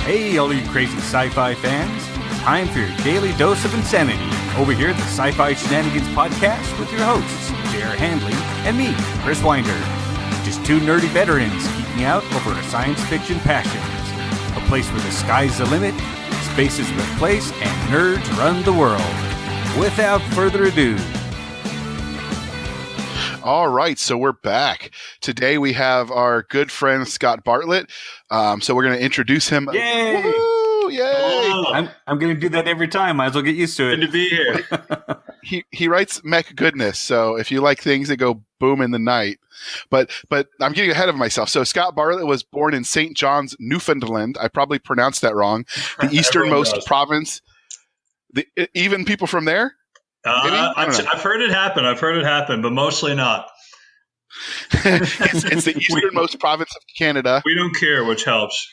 Hey, all you crazy sci-fi fans. Time for your daily dose of insanity. Over here at the Sci-Fi Shenanigans podcast with your hosts, J.R. Handley and me, Chris Winder. Just two nerdy veterans geeking out over our science fiction passions. A place where the sky's the limit, space is the place, and nerds run the world. Without further ado. All right, so we're back. Today we have our good friend Scott Bartlett. So we're going to introduce him. Yay! Woo, yay! Oh, I'm going to do that every time. Might as well get used to it. Good to be here. He writes mech goodness. So if you like things that go boom in the night, but I'm getting ahead of myself. So Scott Bartlett was born in St. John's, Newfoundland. I probably pronounced that wrong. The easternmost province. Even people from there. I've heard it happen, but mostly not. It's the easternmost province of Canada. We don't care, which helps.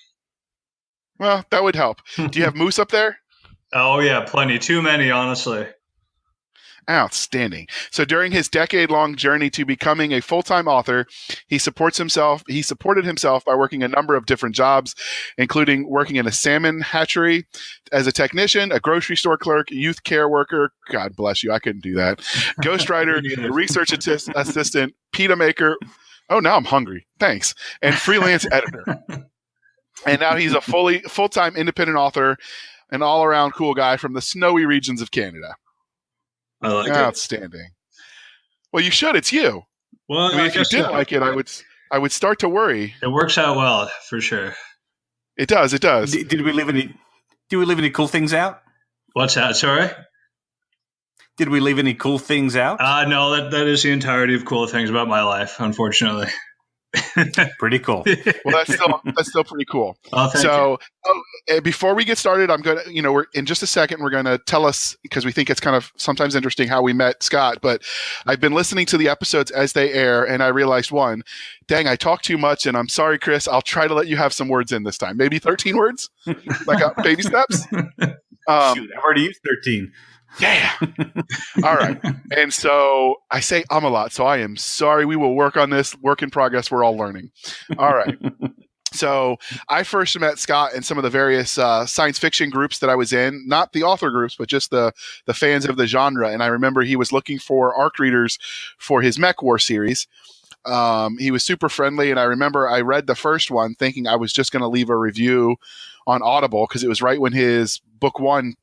Well, that would help. Do you have moose up there? Oh, yeah, plenty. Too many, honestly. Outstanding. So during his decade-long journey to becoming a full-time author, he supported himself by working a number of different jobs, including working in a salmon hatchery as a technician, a grocery store clerk, youth care worker, God bless you, I couldn't do that, ghostwriter, research assistant, pita maker, oh, now I'm hungry, thanks, and freelance editor. And now he's a full-time independent author, an all-around cool guy from the snowy regions of Canada. I like it. Outstanding. Well, you should. It's you. Well, I mean, if you didn't like it, I would start to worry. It works out well, for sure. It does. It does. Did we leave any cool things out? What's that? Sorry? Did we leave any cool things out? No, that is the entirety of cool things about my life, unfortunately. Pretty cool. Well, that's still pretty cool. Oh, thank you. Before we get started, I'm gonna, we're in just a second. We're gonna tell us, because we think it's kind of sometimes interesting how we met Scott. But I've been listening to the episodes as they air, and I realized dang, I talk too much, and I'm sorry, Chris. I'll try to let you have some words in this time. Maybe 13 words, like baby steps. Shoot, I've already used 13. Yeah. All right. And so I say a lot, so I am sorry. We will work on this. Work in progress. We're all learning. All right. So I first met Scott in some of the various science fiction groups that I was in, not the author groups, but just the fans of the genre. And I remember he was looking for ARC readers for his Mech War series. He was super friendly. And I remember I read the first one thinking I was just going to leave a review on Audible because it was right when his book one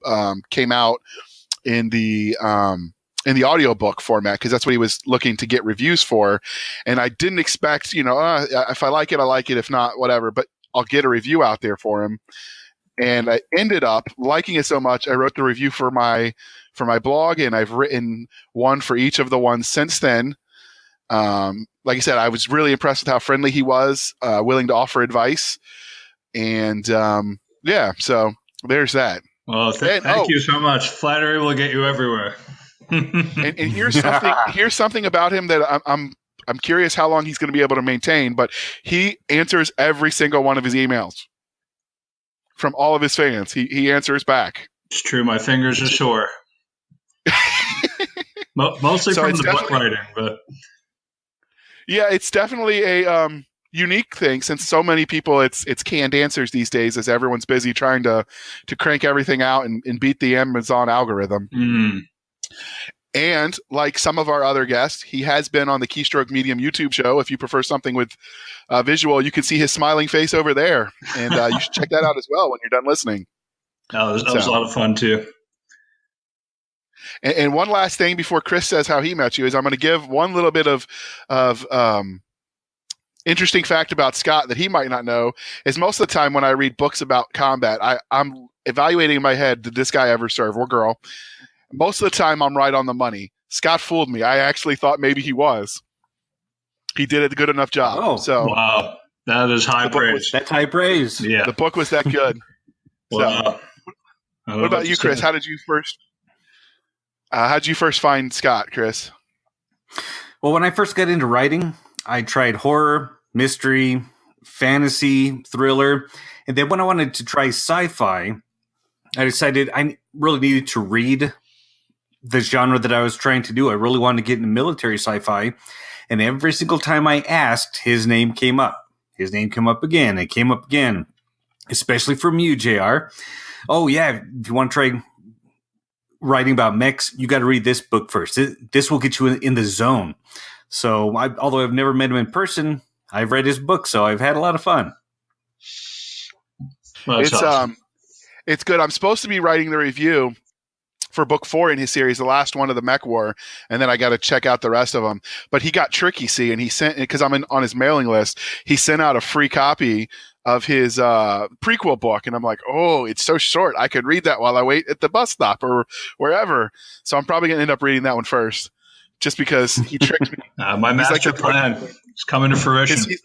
came out in the audiobook format, because that's what he was looking to get reviews for. And I didn't expect, if I like it, I like it. If not, whatever, but I'll get a review out there for him. And I ended up liking it so much, I wrote the review for my blog, and I've written one for each of the ones since then. Like I said, I was really impressed with how friendly he was, willing to offer advice. And so there's that. Well, thank you so much. Flattery will get you everywhere. and here's something about him that I'm curious how long he's going to be able to maintain. But he answers every single one of his emails from all of his fans. He answers back. It's true. My fingers are sore. Mostly from the book writing, but yeah, it's definitely a unique thing, since so many people it's canned answers these days, as everyone's busy trying to crank everything out and beat the Amazon algorithm. And like some of our other guests, he has been on the Keystroke Medium YouTube show. If you prefer something with visual, you can see his smiling face over there, and you should check that out as well when you're done listening. That was a lot of fun too. And one last thing before Chris says how he met you is I'm going to give one little bit of interesting fact about Scott that he might not know. Is most of the time when I read books about combat, I'm evaluating in my head, did this guy ever serve, or girl? Most of the time I'm right on the money. Scott fooled me. I actually thought maybe he was. He did a good enough job. Oh, so wow. That is high praise. That's high praise. Yeah. The book was that good. Wow. So, what about you, Chris? How did you first find Scott, Chris? Well, when I first got into writing, I tried horror, mystery, fantasy, thriller. And then when I wanted to try sci-fi, I decided I really needed to read the genre that I was trying to do. I really wanted to get into military sci-fi. And every single time I asked, his name came up. His name came up again. It came up again. especially from you, JR. Oh, yeah, if you want to try writing about mechs, you got to read this book first. This will get you in the zone. So, although I've never met him in person, I've read his book, so I've had a lot of fun. Well, that's awesome. It's good. I'm supposed to be writing the review for book 4 in his series, the last one of the Mech War, and then I got to check out the rest of them. But he got tricky, see, and he sent, because I'm on his mailing list, he sent out a free copy of his prequel book, and I'm like, oh, it's so short. I could read that while I wait at the bus stop or wherever. So I'm probably going to end up reading that one first, just because he tricked me. My master plan is coming to fruition.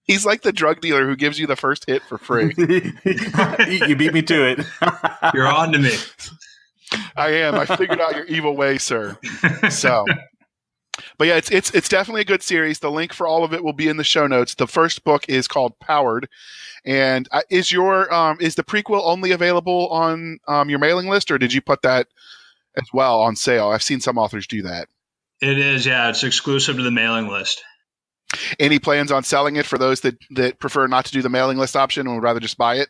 He's like the drug dealer who gives you the first hit for free. You beat me to it. You're on to me. I am. I figured out your evil way, sir. So, but yeah, it's definitely a good series. The link for all of it will be in the show notes. The first book is called Powered, and is the prequel only available on your mailing list, or did you put that as well on sale? I've seen some authors do that. It is, yeah. It's exclusive to the mailing list. Any plans on selling it for those that prefer not to do the mailing list option and would rather just buy it?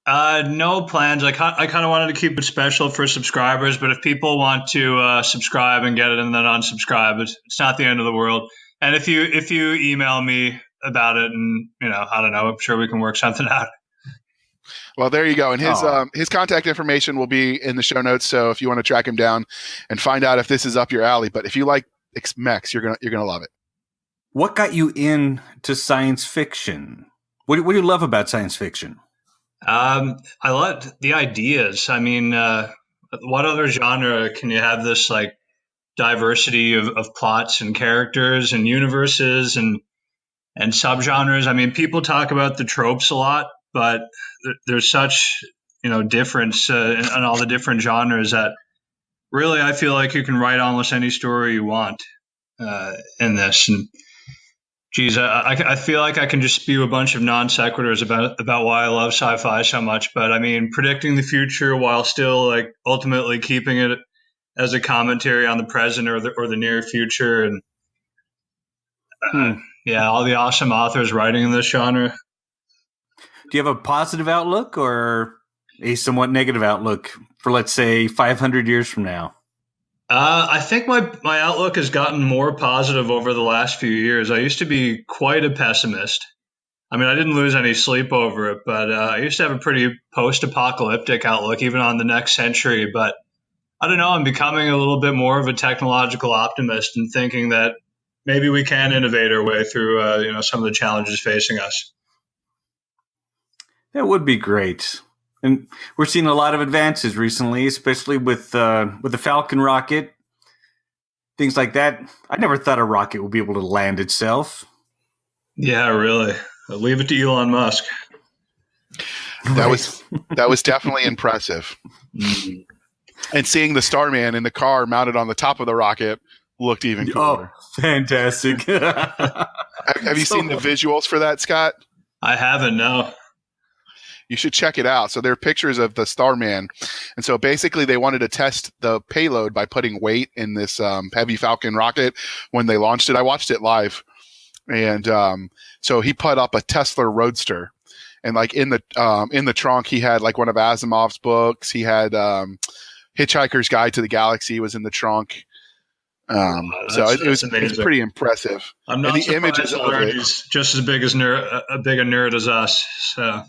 No plans. I kind of wanted to keep it special for subscribers, but if people want to subscribe and get it and then unsubscribe, it's not the end of the world. And if you email me about it, and I don't know, I'm sure we can work something out. Well, there you go. And his contact information will be in the show notes. So if you want to track him down and find out if this is up your alley, but if you like mechs, you're gonna love it. What got you into science fiction? What do you love about science fiction? I love the ideas. I mean, what other genre can you have this like diversity of plots and characters and universes and subgenres? I mean, people talk about the tropes a lot, but there's such difference in all the different genres that really I feel like you can write almost any story you want in this. And geez, I feel like I can just spew a bunch of non sequiturs about why I love sci-fi so much. But I mean, predicting the future while still like ultimately keeping it as a commentary on the present or the near future, and all the awesome authors writing in this genre. Do you have a positive outlook or a somewhat negative outlook for, let's say, 500 years from now? I think my outlook has gotten more positive over the last few years. I used to be quite a pessimist. I mean, I didn't lose any sleep over it, but I used to have a pretty post-apocalyptic outlook, even on the next century. But I don't know, I'm becoming a little bit more of a technological optimist and thinking that maybe we can innovate our way through some of the challenges facing us. That would be great. And we're seeing a lot of advances recently, especially with the Falcon rocket, things like that. I never thought a rocket would be able to land itself. Yeah, really. Leave it to Elon Musk. That was definitely impressive. Mm-hmm. And seeing the Starman in the car mounted on the top of the rocket looked even cooler. Oh, fantastic. Have you seen the visuals for that, Scott? I haven't, no. You should check it out. So there are pictures of the Starman. And so basically they wanted to test the payload by putting weight in this heavy Falcon rocket when they launched it. I watched it live. And so he put up a Tesla Roadster. And like in the trunk, he had like one of Asimov's books. He had Hitchhiker's Guide to the Galaxy was in the trunk. So it was pretty impressive. I'm not surprised images to learn he's just as big as a big a nerd as us. So.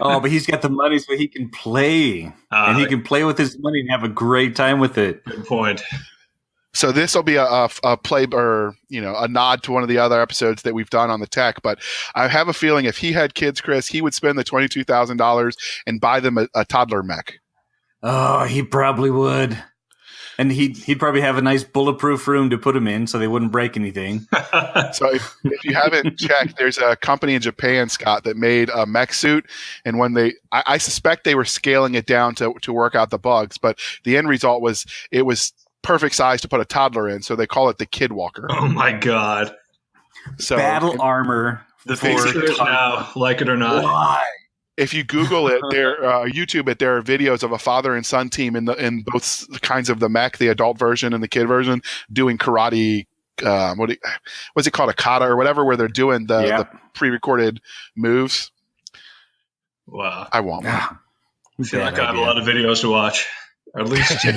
Oh, but he's got the money, so he can play, and he can play with his money and have a great time with it. Good point. So this will be a play or a nod to one of the other episodes that we've done on the tech. But I have a feeling if he had kids, Chris, he would spend the $22,000 and buy them a toddler mech. Oh, he probably would. And he'd probably have a nice bulletproof room to put them in so they wouldn't break anything. So if you haven't checked, there's a company in Japan, Scott, that made a mech suit. And when I suspect they were scaling it down to work out the bugs, but the end result was it was perfect size to put a toddler in. So they call it the Kid Walker. Oh, my God. So battle armar. The future is now, like it or not. Why? If you Google it, YouTube it, there are videos of a father and son team in both kinds of the mech, the adult version and the kid version, doing karate. What's it called, a kata or whatever, where they're doing the pre-recorded moves. Wow. I want one. Ah, I feel bad like I have a idea. lot of videos to watch, or at least two.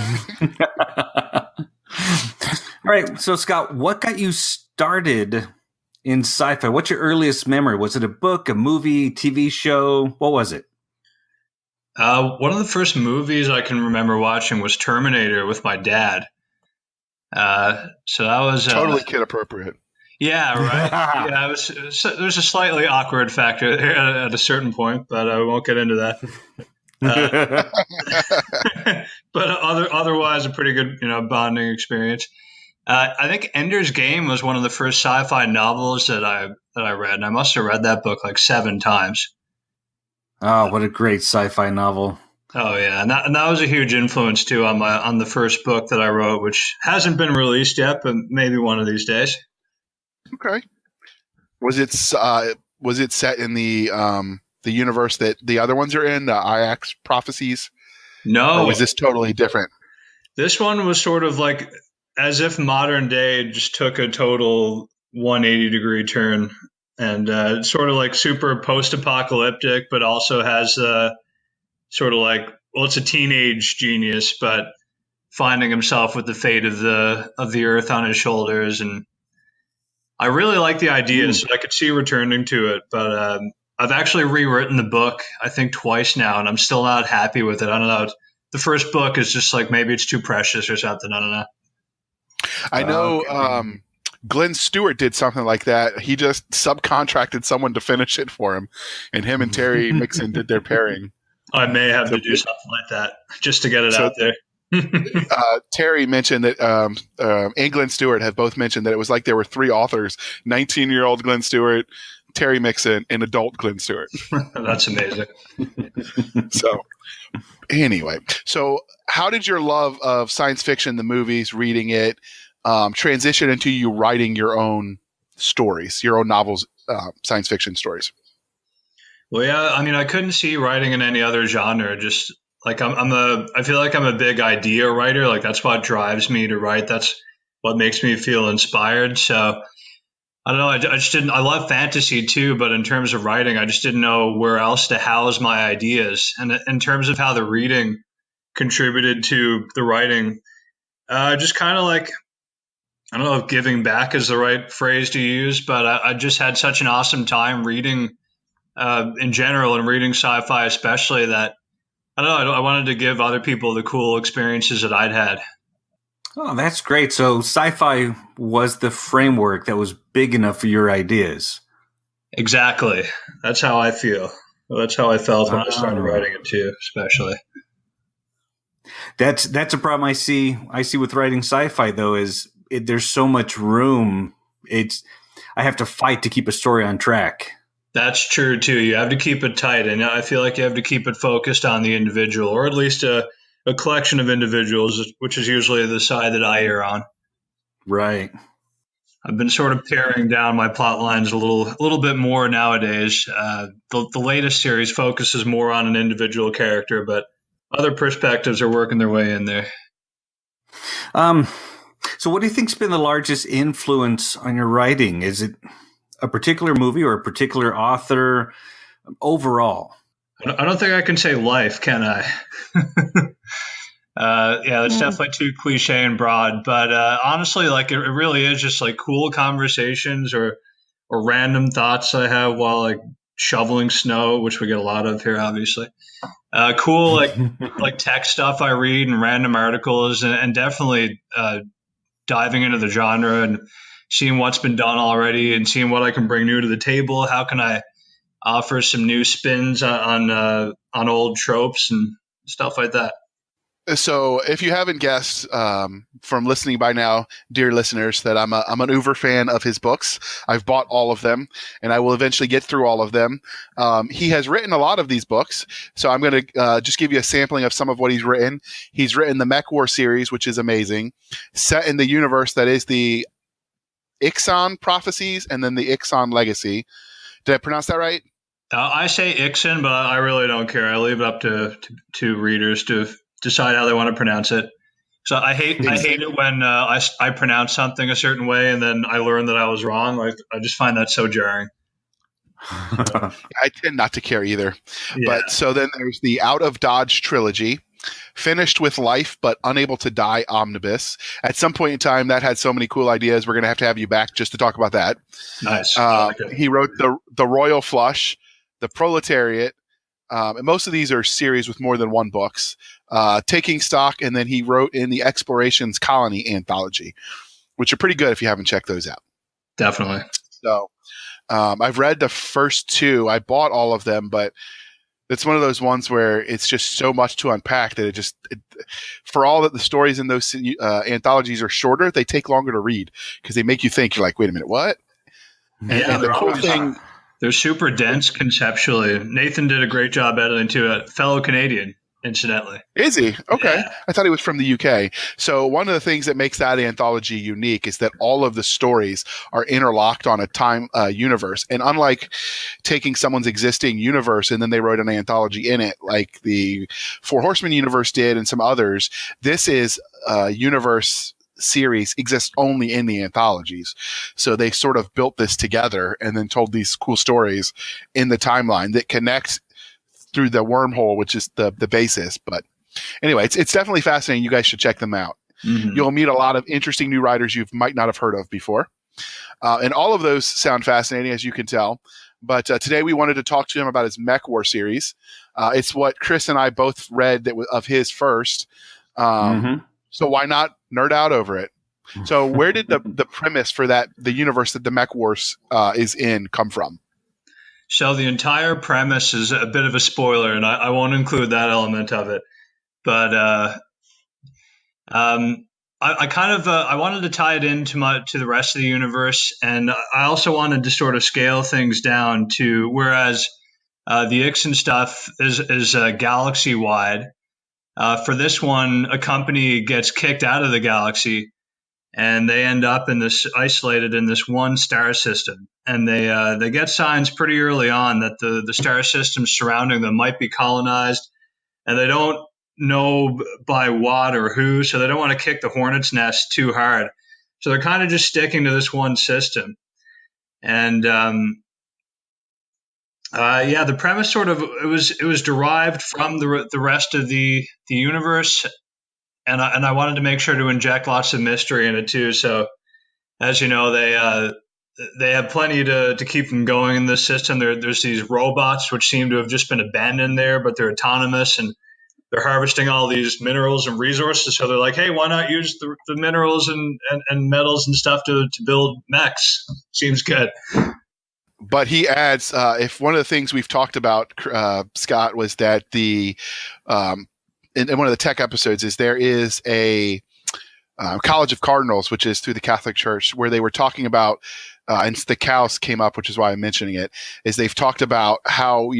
All right. So, Scott, what got you started in sci-fi? What's your earliest memory? Was it a book, a movie, TV show? What was it? One of the first movies I can remember watching was Terminator with my dad. So that was Totally kid appropriate. yeah, right. Yeah, there's a slightly awkward factor there at a certain point, but I won't get into that. But otherwise, a pretty good bonding experience. I think Ender's Game was one of the first sci-fi novels that I read, and I must have read that book like 7 times. Oh, what a great sci-fi novel. Oh yeah, and that was a huge influence too on the first book that I wrote, which hasn't been released yet, but maybe one of these days. Okay. Was it set in the universe that the other ones are in, the IX prophecies? No, Or was this totally different? this one was sort of like as if modern day just took a total 180-degree turn, and sort of like super post-apocalyptic, but also has sort of like, well, it's a teenage genius, but finding himself with the fate of the earth on his shoulders. And I really like the idea, so I could see returning to it. But I've actually rewritten the book, I think, twice now, and I'm still not happy with it. I don't know. The first book is just like maybe it's too precious or something. I don't know. I know Okay. Glenn Stewart did something like that. He just subcontracted someone to finish it for him, and him and Terry Mixon did their pairing. I may have So- to do something like that just to get it So- out there. Terry mentioned that and Glenn Stewart have both mentioned that it was like there were 3 authors: 19-year-old Glenn Stewart, Terry Mixon, and adult Glenn Stewart. That's amazing. So anyway, so how did your love of science fiction, the movies, reading it, transition into you writing your own stories, your own novels, science fiction stories? Well, yeah, I mean, I couldn't see writing in any other genre. Just like I feel like I'm a big idea writer. Like that's what drives me to write. That's what makes me feel inspired. So I don't know. I just didn't. I love fantasy too, but in terms of writing, I just didn't know where else to house my ideas. And in terms of how the reading contributed to the writing, just kind of like, I don't know if giving back is the right phrase to use, but I just had such an awesome time reading in general and reading sci-fi especially that I don't know. I wanted to give other people the cool experiences that I'd had. Oh, that's great. So sci-fi was the framework that was big enough for your ideas. Exactly. That's how I feel. Well, that's how I felt when I started Oh. writing it too, especially. That's a problem I see with writing sci-fi though there's so much room. I have to fight to keep a story on track. That's true too. You have to keep it tight, and I feel like you have to keep it focused on the individual, or at least a collection of individuals, which is usually the side that I err on. Right. I've been sort of paring down my plot lines a little bit more nowadays. The latest series focuses more on an individual character, but other perspectives are working their way in there. So what do you think's been the largest influence on your writing? Is it a particular movie or a particular author overall? I don't think I can say life, can I? Yeah, that's definitely too cliche and broad. But honestly, like it really is just like cool conversations or random thoughts I have while like shoveling snow, which we get a lot of here, obviously. Cool like tech stuff I read and random articles, and definitely diving into the genre and seeing what's been done already and seeing what I can bring new to the table. How can I offer some new spins on old tropes and stuff like that? So, if you haven't guessed from listening by now, dear listeners, that I'm an uber fan of his books. I've bought all of them, and I will eventually get through all of them. He has written a lot of these books, so I'm going to just give you a sampling of some of what he's written. He's written the Mech War series, which is amazing, set in the universe that is the Ixon prophecies and then the Ixon legacy. Did I pronounce that right? I say Ixon, but I really don't care. I leave it up to readers to decide how they want to pronounce it. So I hate it when I pronounce something a certain way and then I learn that I was wrong. Like I just find that so jarring. I tend not to care either. Yeah. But so then there's the Out of Dodge trilogy, Finished with Life but Unable to Die omnibus. At some point in time, that had so many cool ideas. We're going to have you back just to talk about that. Nice. I like it. He wrote the Royal Flush, the Proletariat, and most of these are series with more than one books. Taking Stock, and then he wrote in the Explorations Colony anthology, which are pretty good if you haven't checked those out. Definitely. So I've read the first two. I bought all of them, but it's one of those ones where it's just so much to unpack that for all that the stories in those anthologies are shorter, they take longer to read because they make you think. You're like, wait a minute, what? Yeah, and the cool thing. They're super dense conceptually. Nathan did a great job editing too. A fellow Canadian, incidentally. Is he? Okay. Yeah. I thought he was from the UK. So one of the things that makes that anthology unique is that all of the stories are interlocked on a time universe. And unlike taking someone's existing universe and then they wrote an anthology in it, like the Four Horsemen universe did and some others, this is a universe series exists only in the anthologies. So they sort of built this together and then told these cool stories in the timeline that connect through the wormhole, which is the basis. But anyway, it's definitely fascinating. You guys should check them out. Mm-hmm. You'll meet a lot of interesting new writers you might not have heard of before. And all of those sound fascinating, as you can tell. But today we wanted to talk to him about his Mech War series. It's what Chris and I both read of his first. So why not nerd out over it? So where did the premise for the universe that the Mech Wars is in come from? So the entire premise is a bit of a spoiler, and I won't include that element of it. But I wanted to tie it into the rest of the universe, and I also wanted to sort of scale things down to whereas the Ixon stuff is galaxy wide. For this one, a company gets kicked out of the galaxy, and they end up isolated in this one star system. And they get signs pretty early on that the star systems surrounding them might be colonized, and they don't know by what or who, so they don't want to kick the hornet's nest too hard. So they're kind of just sticking to this one system. And the premise sort of it was derived from the rest of the universe, and I wanted to make sure to inject lots of mystery in it too. So, as you know, they have plenty to keep them going in this system. There's these robots which seem to have just been abandoned there, but they're autonomous and they're harvesting all these minerals and resources. So they're like, hey, why not use the minerals and metals and stuff to build mechs? Seems good. But he adds, if one of the things we've talked about, Scott, was that in one of the tech episodes is there is a College of Cardinals, which is through the Catholic Church, where they were talking about, and the cows came up, which is why I'm mentioning it, is they've talked about how,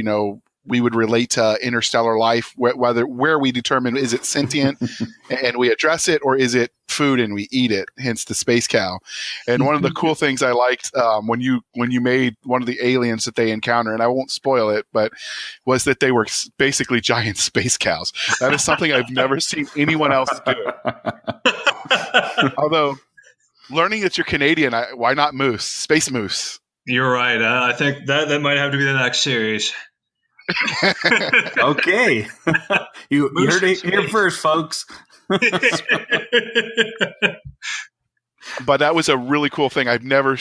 we would relate to interstellar life, where we determine is it sentient and we address it, or is it food and we eat it, hence the space cow. And one of the cool things I liked when you made one of the aliens that they encounter, and I won't spoil it, but was that they were basically giant space cows. That is something I've never seen anyone else do. Although, learning that you're Canadian, why not moose? Space moose. You're right. I think that might have to be the next series. Okay. you heard it here first, folks. But that was a really cool thing. I've never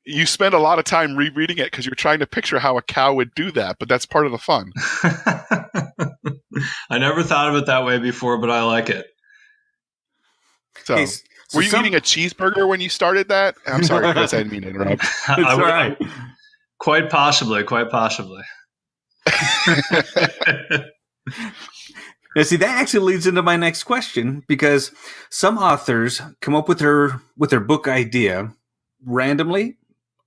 you spend a lot of time rereading it because you're trying to picture how a cow would do that, but that's part of the fun. I never thought of it that way before, but I like it. So were you eating a cheeseburger when you started that? I'm sorry, Chris, I didn't mean to interrupt. It's all right. Quite possibly. Now, see, that actually leads into my next question, because some authors come up with their book idea randomly,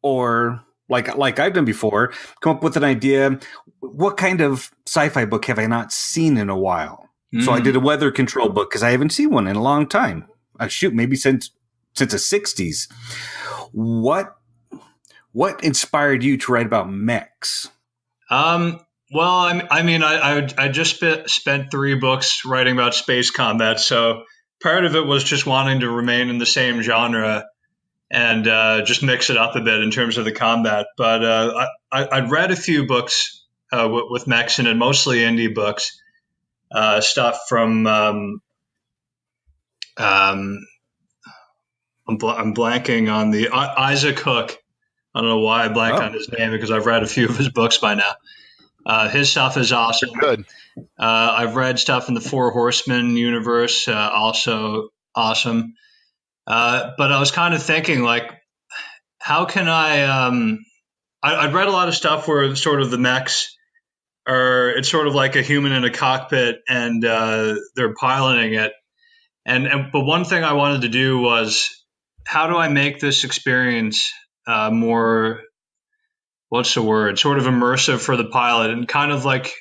or like I've done before, come up with an idea. What kind of sci-fi book have I not seen in a while? So I did a weather control book because I haven't seen one in a long time. Maybe since the 60s. What inspired you to write about mechs? Well, I just spent 3 books writing about space combat, so part of it was just wanting to remain in the same genre, and just mix it up a bit in terms of the combat. But I'd read a few books with mechs in it, mostly indie books, stuff from I'm blanking on the Isaac Hook. I don't know why I blanked on his name because I've read a few of his books by now. His stuff is awesome. Good. I've read stuff in the Four Horsemen universe, also awesome. But I was kind of thinking, like, how can I'd read a lot of stuff where sort of the mechs it's sort of like a human in a cockpit and they're piloting it. But one thing I wanted to do was, how do I make this experience more, what's the word, sort of immersive for the pilot, and kind of like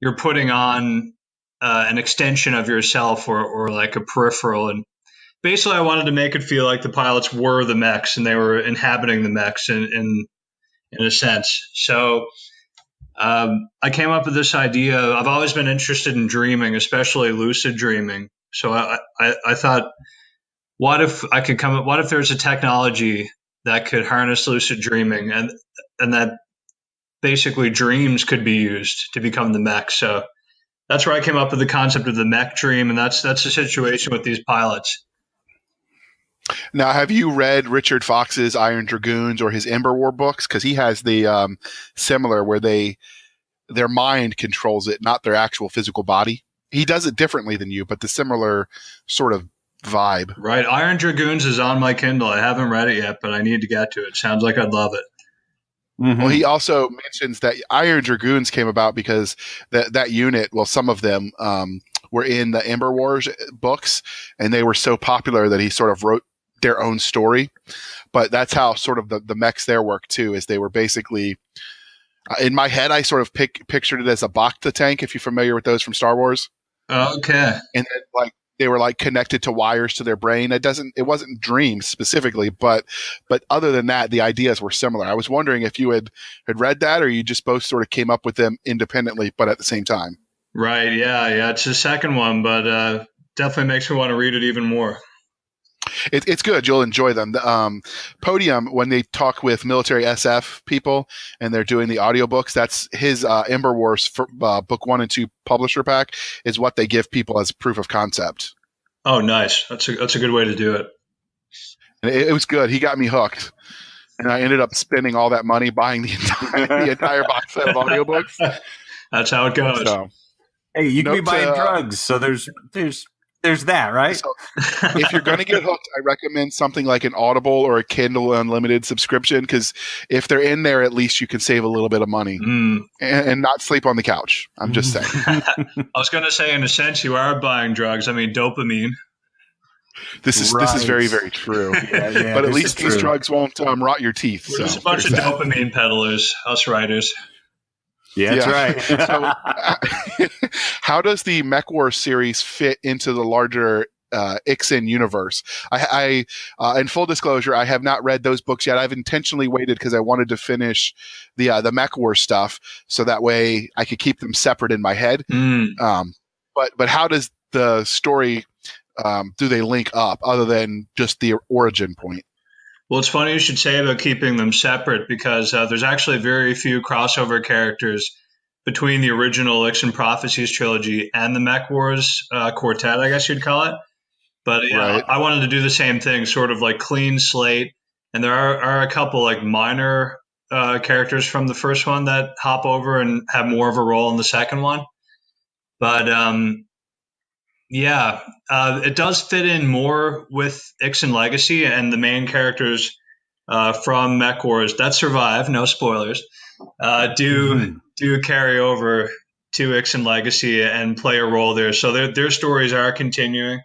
you're putting on an extension of yourself or like a peripheral. And basically I wanted to make it feel like the pilots were the mechs and they were inhabiting the mechs in a sense. So I came up with this idea. I've always been interested in dreaming, especially lucid dreaming. So I thought, what if there's a technology that could harness lucid dreaming and that basically dreams could be used to become the mech. So that's where I came up with the concept of the mech dream, and that's the situation with these pilots. Now, have you read Richard Fox's Iron Dragoons or his Ember War books? Because he has the similar where their mind controls it, not their actual physical body. He does it differently than you, but the similar sort of vibe. Right. Iron Dragoons is on my Kindle. I haven't read it yet, but I need to get to it. Sounds like I'd love it. Mm-hmm. Well, he also mentions that Iron Dragoons came about because that unit, well, some of them were in the Ember Wars books, and they were so popular that he sort of wrote their own story. But that's how sort of the mechs there work too, is they were basically, in my head, I sort of pictured it as a Bacta tank, if you're familiar with those from Star Wars. Okay. And then, like, they were like connected to wires to their brain. It wasn't dreams specifically, but other than that, the ideas were similar. I was wondering if you had read that, or you just both sort of came up with them independently, but at the same time. Right. Yeah. It's the second one, but definitely makes me want to read it even more. It's good. You'll enjoy them. Podium, when they talk with military SF people and they're doing the audiobooks, that's his Ember Wars book 1 and 2 publisher pack is what they give people as proof of concept. Oh, nice. That's a good way to do it. And it was good. He got me hooked. And I ended up spending all that money buying the entire box set of audiobooks. That's how it goes. So, hey, you can be buying drugs, so there's that, right? So if you're going to get hooked, I recommend something like an Audible or a Kindle Unlimited subscription, because if they're in there, at least you can save a little bit of money and not sleep on the couch. I'm just saying. I was going to say, in a sense, you are buying drugs. I mean, dopamine. This is very, very true. Yeah, but at least these drugs won't rot your teeth. We're just a bunch of dopamine peddlers, us writers. Yeah, that's right. So, how does the Mech Wars series fit into the larger Ixen universe? I in full disclosure, I have not read those books yet. I've intentionally waited because I wanted to finish the Mech Wars stuff, so that way I could keep them separate in my head. But how does the story do they link up other than just the origin point? Well, it's funny you should say about keeping them separate, because there's actually very few crossover characters between the original Ixen Prophecies trilogy and the Mech Wars quartet, I guess you'd call it. But right. I wanted to do the same thing, sort of like clean slate. And there are a couple like minor characters from the first one that hop over and have more of a role in the second one. But it does fit in more with Ixen Legacy, and the main characters from Mech Wars that survive, no spoilers, do carry over to Ixen Legacy and play a role there. So their stories are continuing,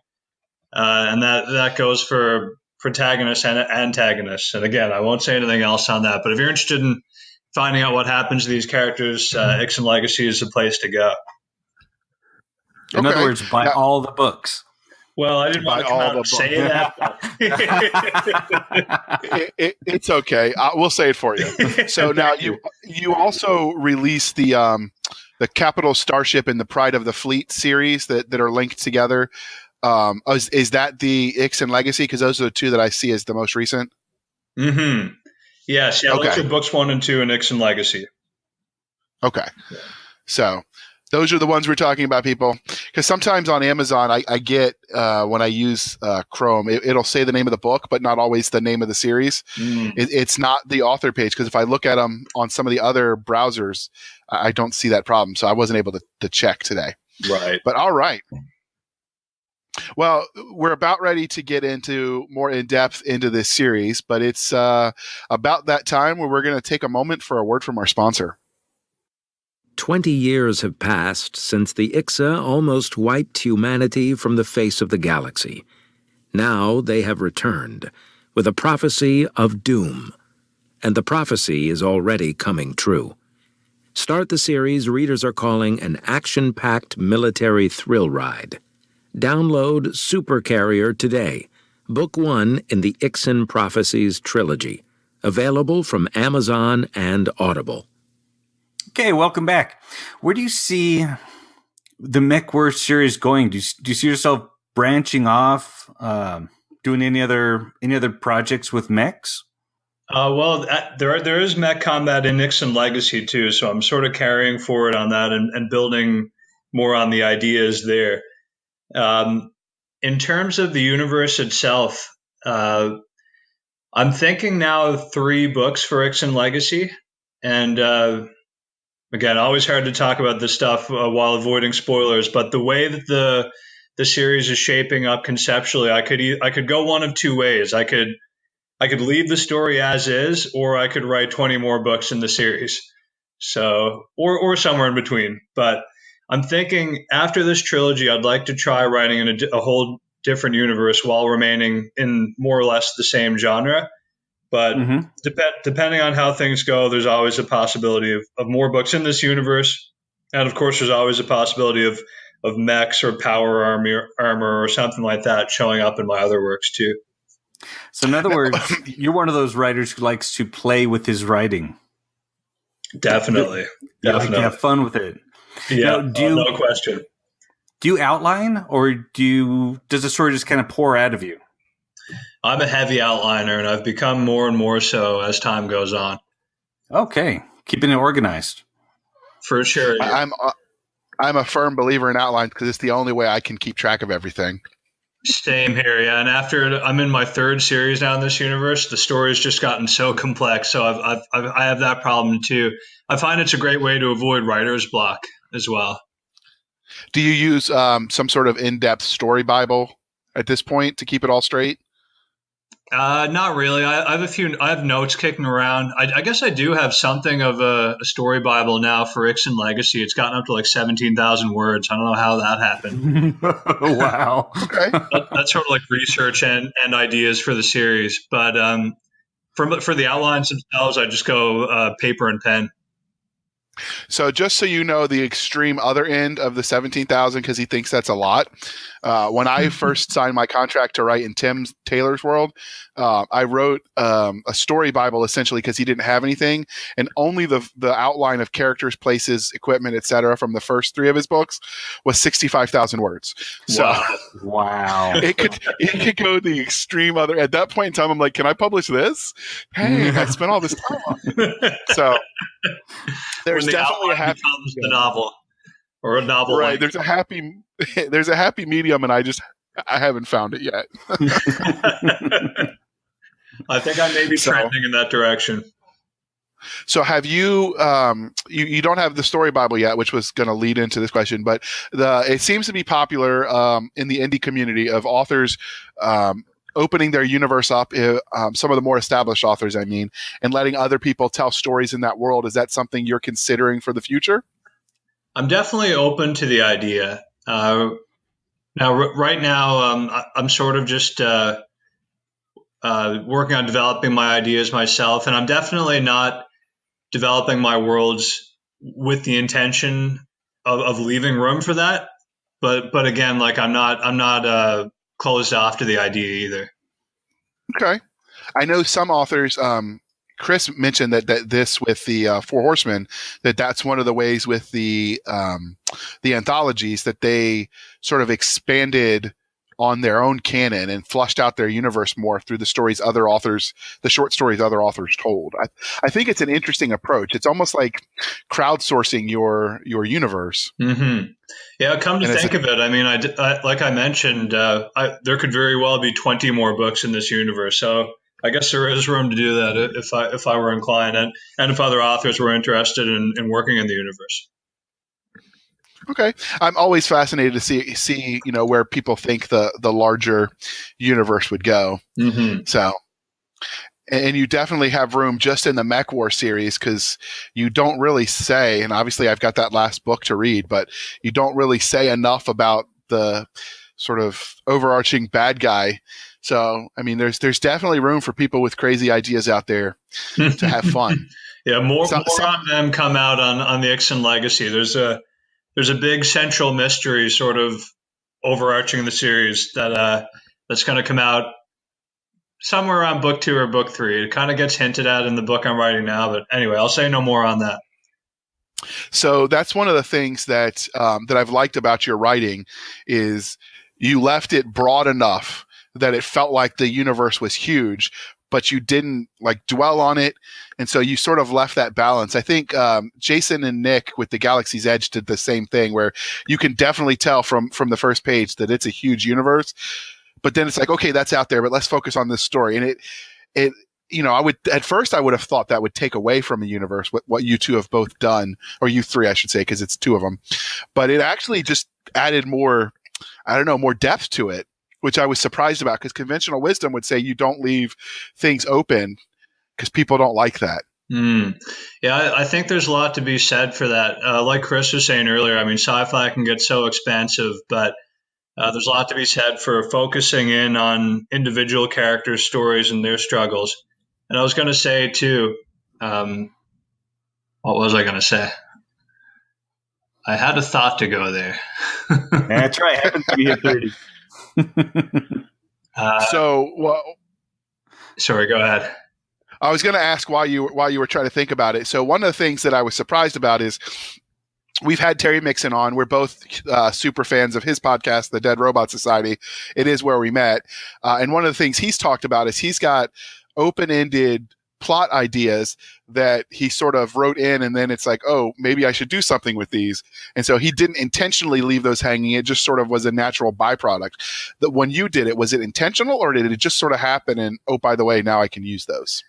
and that goes for protagonists and antagonists. And again, I won't say anything else on that, but if you're interested in finding out what happens to these characters, Ixen Legacy is the place to go. In other words, buy all the books. Well, I didn't want to come out and say that. It's okay. We'll say it for you. So now you also released the Capital Starship and the Pride of the Fleet series that are linked together. Is that the Ixen Legacy? Because those are the two that I see as the most recent. Mm-hmm. Yes, yeah, those Okay. are books 1 and 2 in Ixon Legacy. Okay. So those are the ones we're talking about, people. Because sometimes on Amazon, I get, when I use Chrome, it'll say the name of the book, but not always the name of the series. It's not the author page, because if I look at them on some of the other browsers, I don't see that problem. So I wasn't able to check today. Right. But all right. Well, we're about ready to get into more in depth into this series, but it's about that time where we're going to take a moment for a word from our sponsor. 20 years have passed since the Ixa almost wiped humanity from the face of the galaxy. Now they have returned with a prophecy of doom, and the prophecy is already coming true. Start the series readers are calling an action-packed military thrill ride. Download Super Carrier today. Book 1 in the Ixon Prophecies trilogy. Available from Amazon and Audible. Okay, welcome back. Where do you see the MechWarrior series going? Do you see yourself branching off, doing any other projects with mechs? Well, there is mech combat in Ixon Legacy too, so I'm sort of carrying forward on that and building more on the ideas there. In terms of the universe itself, I'm thinking now of 3 books for Ixon Legacy, and again, always hard to talk about this stuff while avoiding spoilers. But the way that the series is shaping up conceptually, I could go one of 2 ways. I could leave the story as is, or I could write 20 more books in the series. So, or somewhere in between. But I'm thinking after this trilogy, I'd like to try writing in a whole different universe while remaining in more or less the same genre. But depending on how things go, there's always a possibility of more books in this universe. And of course, there's always a possibility of mechs or power armor or something like that showing up in my other works too. So in other words, you're one of those writers who likes to play with his writing. Definitely. You like to have fun with it. Yeah, now, no question. Do you outline, or does the story just kind of pour out of you? I'm a heavy outliner, and I've become more and more so as time goes on. Okay, keeping it organized. For sure. Yeah. I'm a firm believer in outlines because it's the only way I can keep track of everything. Same here, yeah. And after I'm in my 3rd series now in this universe, the story's just gotten so complex. So I have that problem too. I find it's a great way to avoid writer's block as well. Do you use some sort of in-depth story Bible at this point to keep it all straight? Not really. I have notes kicking around. I guess I do have something of a story Bible now for Ixon Legacy. It's gotten up to like 17,000 words. I don't know how that happened. Wow. Okay. That's sort of like research and ideas for the series. But for the outlines themselves, I just go paper and pen. So just so you know, the extreme other end of the 17,000, because he thinks that's a lot. When I first signed my contract to write in Tim Taylor's world, I wrote a story Bible essentially because he didn't have anything, and only the outline of characters, places, equipment, etc. from the first 3 of his books was 65,000 words. So wow, it could go the extreme other. At that point in time, I'm like, can I publish this? Hey, I spent all this time on it. So there's definitely a happy the novel or a novel. Right. There's a happy medium, and I haven't found it yet. I think I may be trending in that direction. So have you, you don't have the story Bible yet, which was going to lead into this question, but it seems to be popular in the indie community of authors opening their universe up, some of the more established authors, I mean, and letting other people tell stories in that world. Is that something you're considering for the future? I'm definitely open to the idea. Right now, I'm sort of just working on developing my ideas myself, and I'm definitely not developing my worlds with the intention of leaving room for that. But again, like I'm not closed off to the idea either. Okay. I know some authors, Chris mentioned that this with the Four Horsemen, that's one of the ways with the anthologies that they sort of expanded on their own canon and flushed out their universe more through the short stories other authors told. I think it's an interesting approach. It's almost like crowdsourcing your universe. Mm-hmm. Yeah, come to think of it, I mean, like I mentioned, there could very well be 20 more books in this universe. So I guess there is room to do that if I were inclined, and if other authors were interested in working in the universe. Okay, I'm always fascinated to see where people think the larger universe would go. Mm-hmm. So, and you definitely have room just in the Mech War series, because you don't really say, and obviously I've got that last book to read, but you don't really say enough about the sort of overarching bad guy. So, I mean, there's definitely room for people with crazy ideas out there to have fun. Yeah, more on them come out on the Ixon Legacy. There's a big central mystery sort of overarching the series that's going to come out somewhere around book 2 or book 3. It kind of gets hinted at in the book I'm writing now, but anyway, I'll say no more on that. So that's one of the things that I've liked about your writing is you left it broad enough that it felt like the universe was huge, but you didn't like dwell on it. And so you sort of left that balance. I think Jason and Nick with The Galaxy's Edge did the same thing, where you can definitely tell from the first page that it's a huge universe, but then it's like, okay, that's out there, but let's focus on this story. And it I would have thought that would take away from a universe, what you two have both done, or you three, I should say, because it's 2 of them, but it actually just added more depth to it, which I was surprised about, because conventional wisdom would say you don't leave things open because people don't like that. Yeah, I think there's a lot to be said for that. Like Chris was saying earlier, I mean, sci-fi can get so expansive, but there's a lot to be said for focusing in on individual characters' stories and their struggles. And I was going to say, too, what was I going to say? I had a thought to go there. That's right. Happens to be at 30. Sorry, go ahead. I was going to ask while you were trying to think about it. So one of the things that I was surprised about is we've had Terry Mixon on. We're both super fans of his podcast, The Dead Robot Society. It is where we met. And one of the things he's talked about is he's got open-ended plot ideas that he sort of wrote in, and then it's like, oh, maybe I should do something with these. And so he didn't intentionally leave those hanging. It just sort of was a natural byproduct. That when you did it, was it intentional, or did it just sort of happen and, oh, by the way, now I can use those?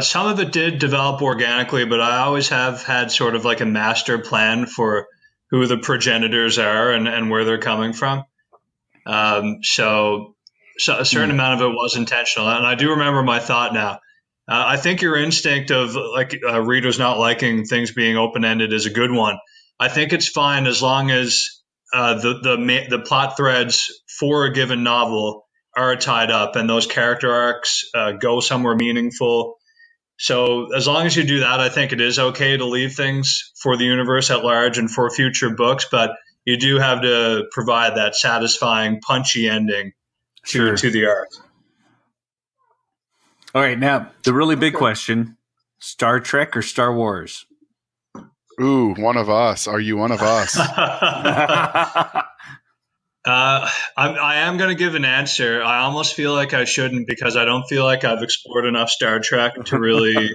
Some of it did develop organically, but I always have had sort of like a master plan for who the progenitors are and where they're coming from. So a certain amount of it was intentional. And I do remember my thought now. I think your instinct of readers not liking things being open-ended is a good one. I think it's fine as long as the plot threads for a given novel are tied up and those character arcs go somewhere meaningful. So as long as you do that, I think it is okay to leave things for the universe at large and for future books, but you do have to provide that satisfying, punchy ending to the arc. All right, now the really big question: Star Trek or Star Wars? Ooh, one of us. Are you one of us? I am going to give an answer. I almost feel like I shouldn't, because I don't feel like I've explored enough Star Trek to really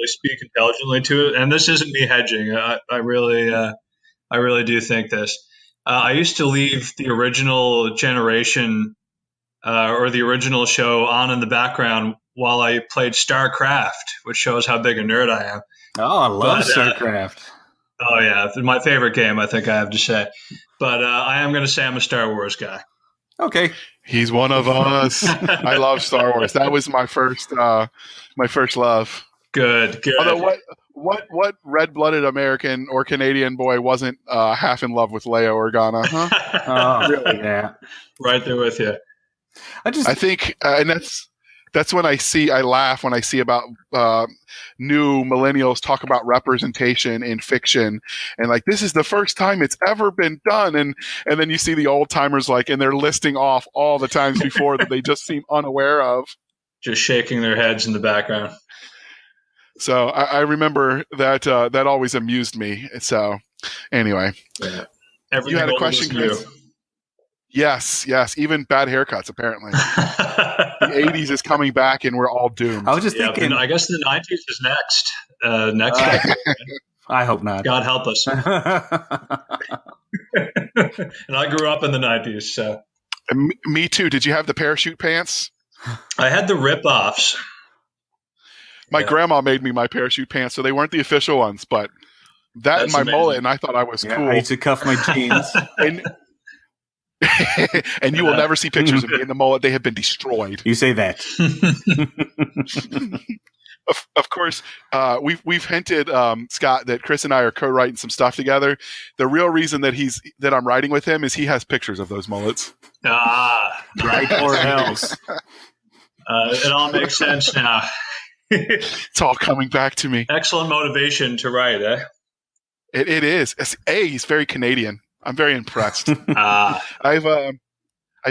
speak intelligently to it. And this isn't me hedging. I really do think this. I used to leave the original generation or the original show on in the background while I played StarCraft, which shows how big a nerd I am. Oh, I love StarCraft. Oh, yeah. It's my favorite game, I think I have to say. But I am going to say I'm a Star Wars guy. Okay. He's one of us. I love Star Wars. That was my first love. Good. Although what red-blooded American or Canadian boy wasn't half in love with Leia Organa? Huh? Oh, really? Yeah. Right there with you. I think, and that's when I laugh when I see about new millennials talk about representation in fiction, and like, this is the first time it's ever been done, and then you see the old timers and they're listing off all the times before that they just seem unaware of, just shaking their heads in the background. So I remember that that always amused me. So anyway, yeah. You had a question, Chris? Yes. Even bad haircuts, apparently. The 80s is coming back, and we're all doomed. I was just thinking. I guess the 90s is next. Next. I hope not. God help us. And I grew up in the 90s, so. Me too. Did you have the parachute pants? I had the rip-offs. My grandma made me my parachute pants, so they weren't the official ones, but that and my mullet, and I thought I was cool. I used to cuff my jeans. And you will never see pictures of me in the mullet. They have been destroyed. You say that. Of course, we've hinted, Scott, that Chris and I are co-writing some stuff together. The real reason that I'm writing with him is he has pictures of those mullets. Right or else. It all makes sense now. It's all coming back to me. Excellent motivation to write, eh? It is. He's very Canadian. I'm very impressed. I've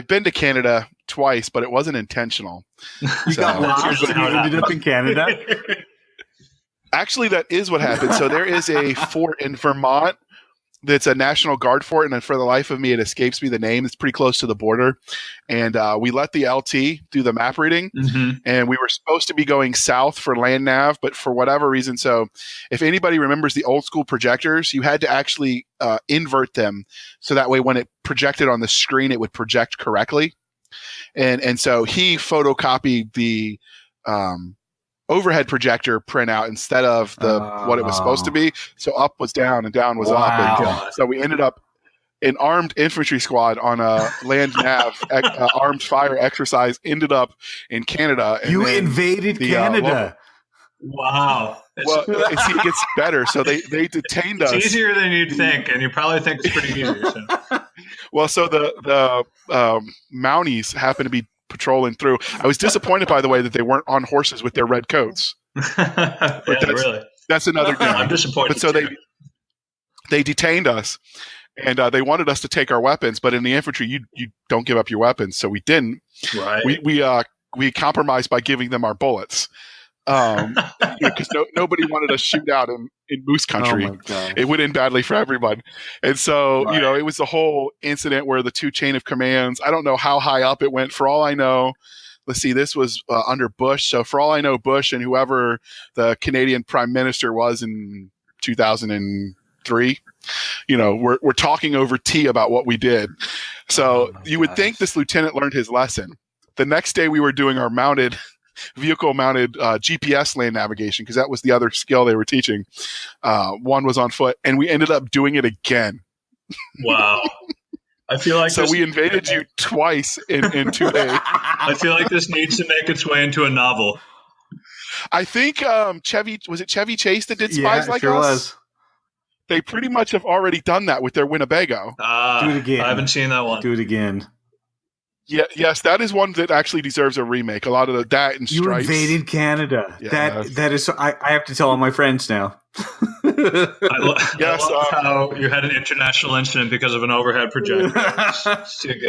been to Canada twice, but it wasn't intentional. You got lost and you ended up in Canada? Actually, that is what happened. So there is a fort in Vermont that's a National Guard fort, and for the life of me, it escapes me the name. It's pretty close to the border. And we let the LT do the map reading, and we were supposed to be going south for land nav, but for whatever reason, so if anybody remembers the old school projectors, you had to actually invert them, so that way when it projected on the screen, it would project correctly. And so he photocopied the overhead projector printout instead of what it was supposed to be. So up was down and down was up. And so we ended up an armed infantry squad on a land nav armed fire exercise, ended up in Canada. And you invaded Canada. Wow. It gets better. So they detained us. It's easier than you'd think, and you probably think it's pretty easy. So. Well, so the Mounties happened to be patrolling through. I was disappointed, by the way, that they weren't on horses with their red coats. That's another thing. I'm disappointed. But so they detained us, and they wanted us to take our weapons. But in the infantry, you don't give up your weapons, so we didn't. Right. We compromised by giving them our bullets. Because nobody wanted to shoot out in Moose Country. It would end badly for everyone. And so, it was the whole incident where the two chain of commands, I don't know how high up it went. For all I know, let's see, this was under Bush. So for all I know, Bush and whoever the Canadian Prime Minister was in 2003, we're talking over tea about what we did. So you would think this lieutenant learned his lesson. The next day we were doing our vehicle-mounted GPS land navigation, because that was the other skill they were teaching. One was on foot, and we ended up doing it again. Wow. I feel like we invaded you twice in 2 days. I feel like this needs to make its way into a novel. I think Chevy Chase that did Spies Like Us? Was. They pretty much have already done that with their Winnebago. Do it again. I haven't seen that one. Do it again. Yeah, yes, that is one that actually deserves a remake. A lot of that and Stripes. You invaded Canada. Yeah. That is. I have to tell all my friends now. I love how you had an international incident because of an overhead projector.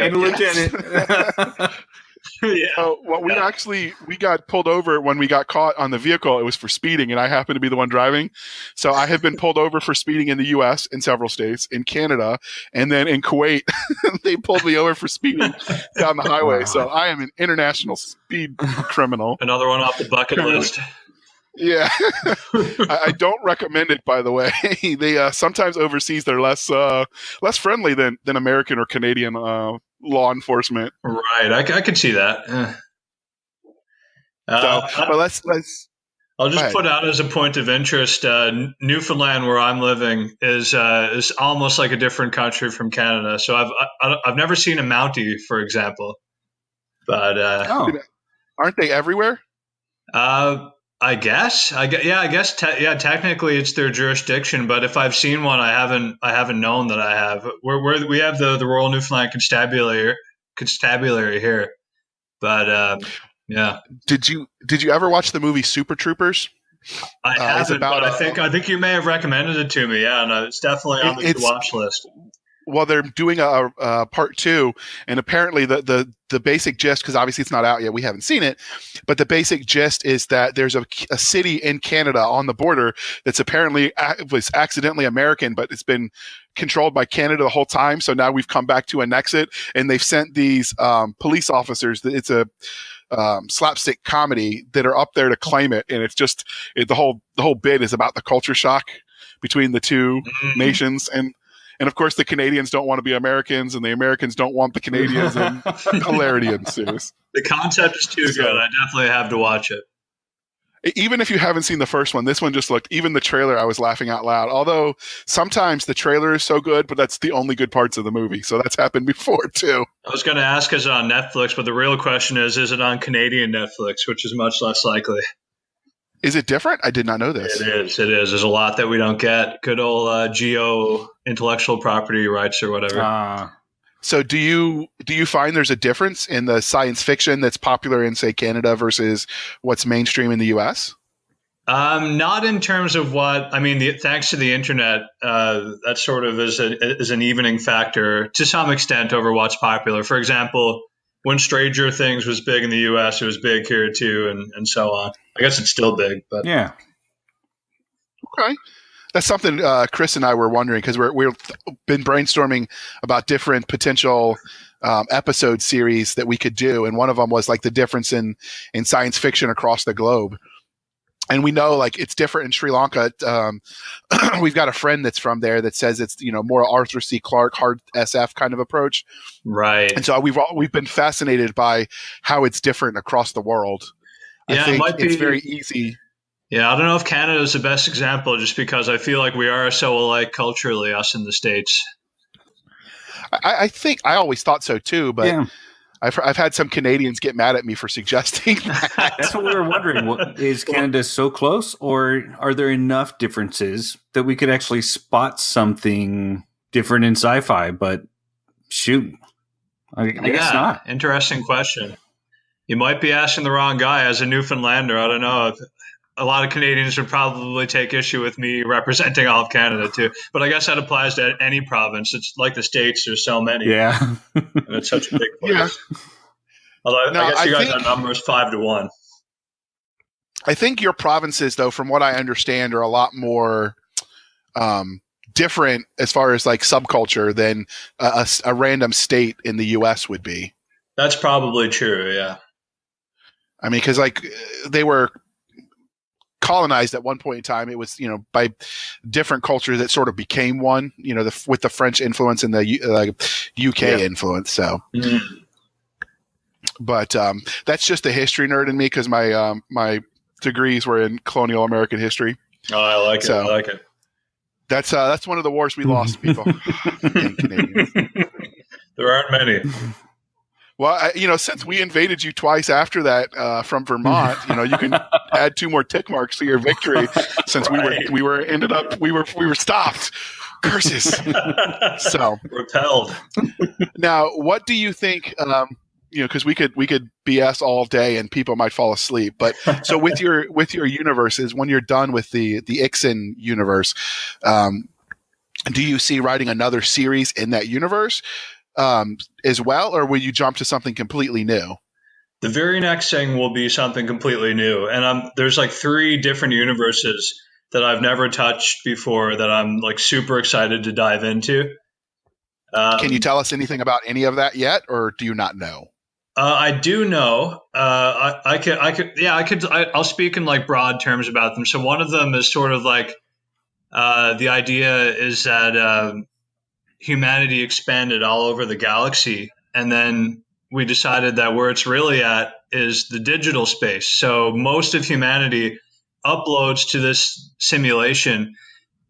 And a lieutenant. We got pulled over when we got caught on the vehicle. It was for speeding, and I happened to be the one driving. So I have been pulled over for speeding in the U.S., in several states, in Canada, and then in Kuwait. They pulled me over for speeding down the highway. Wow. So I am an international speed criminal. Another one off the bucket list. Yeah. I don't recommend it, by the way. They sometimes overseas they're less friendly than American or Canadian law enforcement. Right. I could see that. Let's I'll just put out as a point of interest, Newfoundland, where I'm living, is almost like a different country from Canada. So I've never seen a Mountie, for example. But aren't they everywhere? I guess. Technically, it's their jurisdiction. But if I've seen one, I haven't known that I have. We have the Royal Newfoundland Constabulary here. But yeah. Did you ever watch the movie Super Troopers? I haven't. But I think you may have recommended it to me. Yeah, no, it's definitely on the watch list. well, they're doing a part 2, and apparently the basic gist, because obviously it's not out yet, we haven't seen it, but the basic gist is that there's a city in Canada on the border that's apparently was accidentally American, but it's been controlled by Canada the whole time. So now we've come back to annex it, and they've sent these police officers. It's a slapstick comedy that are up there to claim it, and it's just the whole bit is about the culture shock between the two nations, and of course the Canadians don't want to be Americans, and the Americans don't want the Canadians, and hilarity ensues. The concept is too good. I definitely have to watch it. Even if you haven't seen the first one, this one just looked, even the trailer, I was laughing out loud. Although sometimes the trailer is so good, but that's the only good parts of the movie. So that's happened before too. I was going to ask, is it on Netflix? But the real question is it on Canadian Netflix, which is much less likely. Is it different? I did not know this. It is. There's a lot that we don't get. Good old geo intellectual property rights or whatever. So do you find there's a difference in the science fiction that's popular in, say, Canada versus what's mainstream in the U.S.? Not in terms of what I mean. Thanks to the internet, that sort of is an evening factor to some extent over what's popular. For example, when Stranger Things was big in the U.S., it was big here too, and so on. I guess it's still big, but yeah. Okay. That's something Chris and I were wondering, because we've been brainstorming about different potential episode series that we could do, and one of them was like the difference in science fiction across the globe. And we know like it's different in Sri Lanka. We've got a friend that's from there that says it's more Arthur C. Clarke, hard SF kind of approach, right? And so we've been fascinated by how it's different across the world. Yeah, I think it's very easy. Yeah, I don't know if Canada is the best example, just because I feel like we are so alike culturally, us in the States. I think I always thought so too, but Yeah. I've had some Canadians get mad at me for suggesting that. That's what we were wondering. Is Canada so close, or are there enough differences that we could actually spot something different in sci-fi? But shoot, I guess not. Interesting question. You might be asking the wrong guy. As a Newfoundlander, I don't know. A lot of Canadians would probably take issue with me representing all of Canada too. But I guess that applies to any province. It's like the States, there's so many. Yeah. And it's such a big place. Yeah. Although No, I guess you I guys think- got numbers 5-1. I think your provinces, though, from what I understand, are a lot more different as far as like subculture than a random state in the U.S. would be. That's probably true, yeah. I mean, because like they were colonized at one point in time. It was, by different cultures that sort of became one, with the French influence and the UK influence. So, but that's just the history nerd in me, because my degrees were in colonial American history. Oh, I like it. I like it. That's one of the wars we lost, people. Canadians. There aren't many. Well, since we invaded you twice after that from Vermont, you can add 2 more tick marks to your victory. Since we were stopped. Curses. So repelled. Now, what do you think? Because we could BS all day and people might fall asleep. But so with your universes, when you're done with the Ixen universe, do you see writing another series in that universe? As well, or will you jump to something completely new? The very next thing will be something completely new, and there's like 3 different universes that I've never touched before that I'm like super excited to dive into. Can you tell us anything about any of that yet, or do you not know? I do know. I'll speak in like broad terms about them. So one of them is sort of like the idea is that humanity expanded all over the galaxy, and then we decided that where it's really at is the digital space. So most of humanity uploads to this simulation,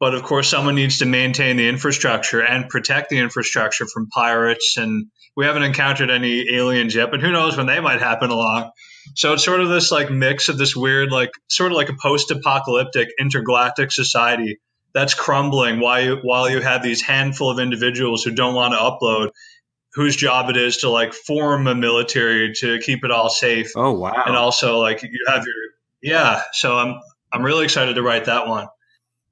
but of course someone needs to maintain the infrastructure and protect the infrastructure from pirates, and we haven't encountered any aliens yet, but who knows when they might happen along. So it's sort of this like mix of this weird, like sort of like a post-apocalyptic intergalactic society that's crumbling while you have these handful of individuals who don't want to upload, whose job it is to like form a military to keep it all safe. Oh, wow. And also like you have so I'm really excited to write that one.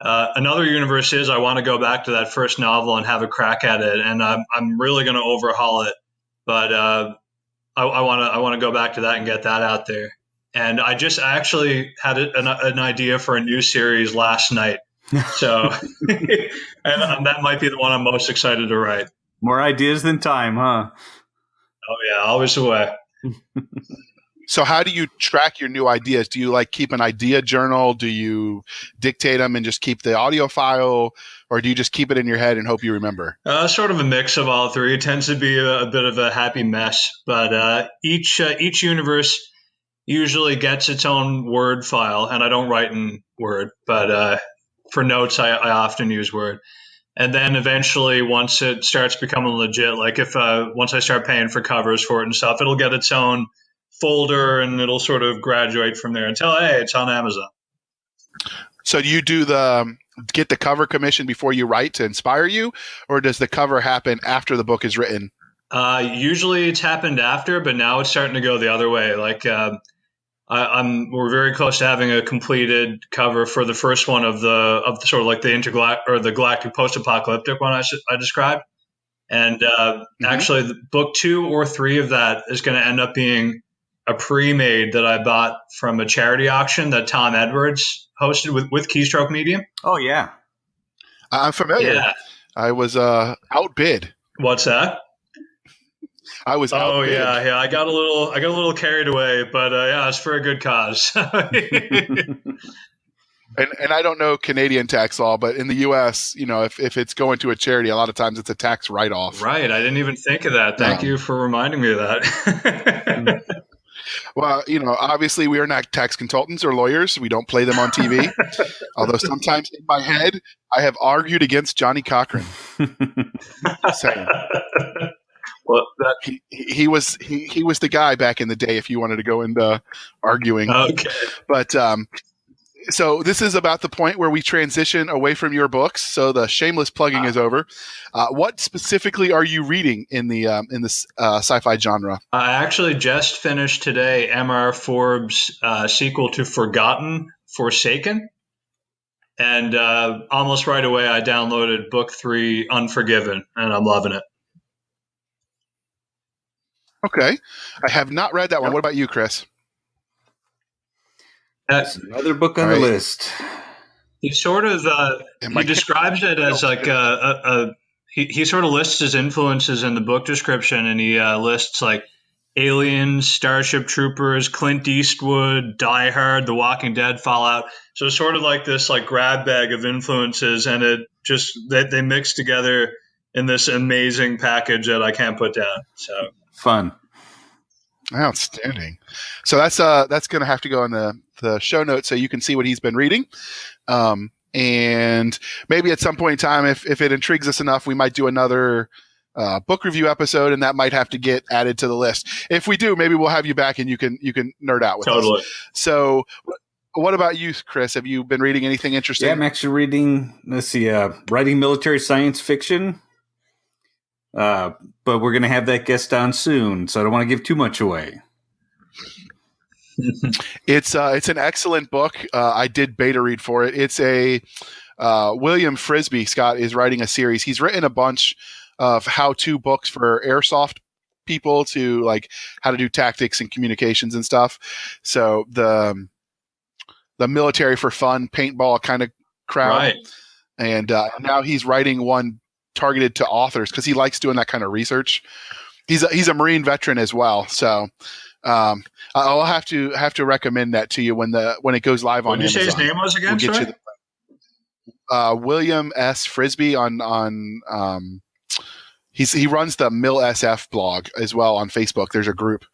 Another universe is I want to go back to that first novel and have a crack at it, and I'm really going to overhaul it. But I want to go back to that and get that out there. And I actually had an idea for a new series last night. So, and that might be the one I'm most excited to write. More ideas than time, huh? Oh yeah, always the way. So how do you track your new ideas? Do you like keep an idea journal? Do you dictate them and just keep the audio file? Or do you just keep it in your head and hope you remember? Sort of a mix of all three. It tends to be a bit of a happy mess, but each universe usually gets its own Word file, and I don't write in Word, but for notes, I often use Word. And then eventually, once it starts becoming legit, like if once I start paying for covers for it and stuff, it'll get its own folder, and it'll sort of graduate from there until, hey, it's on Amazon. So do you get the cover commission before you write to inspire you, or does the cover happen after the book is written? Usually it's happened after, but now it's starting to go the other way. Like we're very close to having a completed cover for the first one of the sort of like the galactic post-apocalyptic one I described. And actually, the book 2 or 3 of that is going to end up being a pre-made that I bought from a charity auction that Tom Edwards hosted with Keystroke Medium. Oh yeah, I'm familiar. Yeah. I was outbid. What's that? I was outbid. Yeah. I got a little carried away, but yeah, it's for a good cause. And I don't know Canadian tax law, but in the U.S., if it's going to a charity, a lot of times it's a tax write-off. Right. I didn't even think of that. Thank you for reminding me of that. Well, obviously we are not tax consultants or lawyers. We don't play them on TV. Although sometimes in my head, I have argued against Johnny Cochran. Saying, well, he was the guy back in the day. If you wanted to go into arguing, okay. But so this is about the point where we transition away from your books. So the shameless plugging is over. What specifically are you reading in this sci-fi genre? I actually just finished today M.R. Forbes' sequel to Forgotten, Forsaken. And almost right away, I downloaded book 3, Unforgiven, and I'm loving it. Okay. I have not read that one. What about you, Chris? That's another book on the list. He sort of he describes it as like he sort of lists his influences in the book description, and he lists like Aliens, Starship Troopers, Clint Eastwood, Die Hard, The Walking Dead, Fallout. So it's sort of like this like grab bag of influences, and it just they mix together in this amazing package that I can't put down. So fun. Outstanding. So that's going to have to go in the show notes so you can see what he's been reading. And maybe at some point in time, if it intrigues us enough, we might do another book review episode, and that might have to get added to the list. If we do, maybe we'll have you back and you can nerd out with us. So what about you, Chris? Have you been reading anything interesting? Yeah, I'm actually reading, writing military science fiction. But we're going to have that guest on soon, so I don't want to give too much away. It's an excellent book. I did beta read for it. It's a William Frisby. Scott is writing a series. He's written a bunch of how-to books for airsoft people to like how to do tactics and communications and stuff. So the military for fun, paintball kind of crowd. Right. And now he's writing one targeted to authors because he likes doing that kind of research. He's a Marine veteran as well, so I'll have to recommend that to you when it goes live on Amazon. What did you say his name was again? William S. Frisby on he runs the Mill SF blog as well on Facebook. There's a group